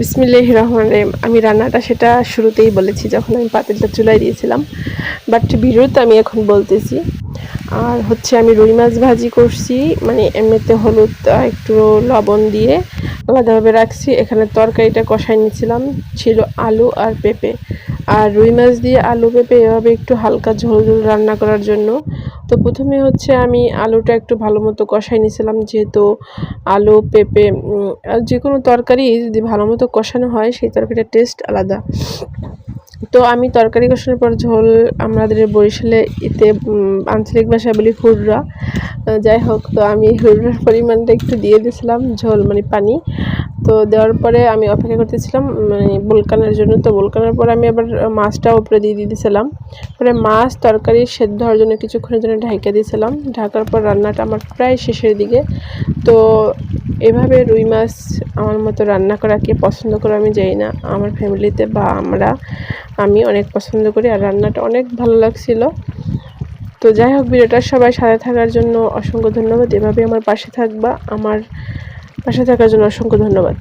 বিসমিল্লাহির রহমানির রহিম। আমি রান্নাটা সেটা শুরুতেই বলেছি যখন আমি পাতিলটা চুলায় দিয়েছিলাম, বাট ভিডিওতে আমি এখন বলতেছি। আর হচ্ছে আমি রুই মাছ ভাজি করছি, মানে এমনিতে হলুদ একটু লবণ দিয়ে আলাদাভাবে রাখছি। এখানে তরকারিটা কষাই নিয়েছিলাম, ছিল আলু আর পেঁপে। আর রুই মাছ দিয়ে আলু পেঁপে এভাবে একটু হালকা ঝোল ঝোল রান্না করার জন্য তো প্রথমে হচ্ছে আমি আলুটা একটু ভালো মতো কষাই নিয়েছিলাম, যেহেতু আলু পেঁপে যে কোনো তরকারি যদি ভালো মতো কষানো হয় সেই তরকারিটার টেস্ট আলাদা। তো আমি তরকারি কষানোর পর ঝোল, আমাদের বরিশালে এতে আঞ্চলিক ভাষায় বলি হুররা, যাই হোক, তো আমি হুররার পরিমাণটা একটু দিয়ে দিয়েছিলাম, ঝোল মানে পানি। তো দেওয়ার পরে আমি অপেক্ষা করতেছিলাম মানে বলকানোর জন্য। তো বলকানোর পরে আমি আবার মাছটা উপরে দিয়ে দিয়েছিলাম। পরে মাছ তরকারি সেদ্ধ হওয়ার জন্য কিছুক্ষণের জন্য ঢাকা দিয়েছিলাম। ঢাকার পর রান্নাটা আমার প্রায় শেষের দিকে। তো এভাবে রুই মাছ আমার মতো রান্না করা কে পছন্দ করে আমি জানি না, আমার ফ্যামিলিতে বা আমি অনেক পছন্দ করি, আর রান্নাটা অনেক ভালো লাগছিল। তো যাই হোক, ভিডিওটা সবাই সাথে থাকার জন্য অসংখ্য ধন্যবাদ। এভাবে আমার পাশে থাকার জন্য অসংখ্য ধন্যবাদ।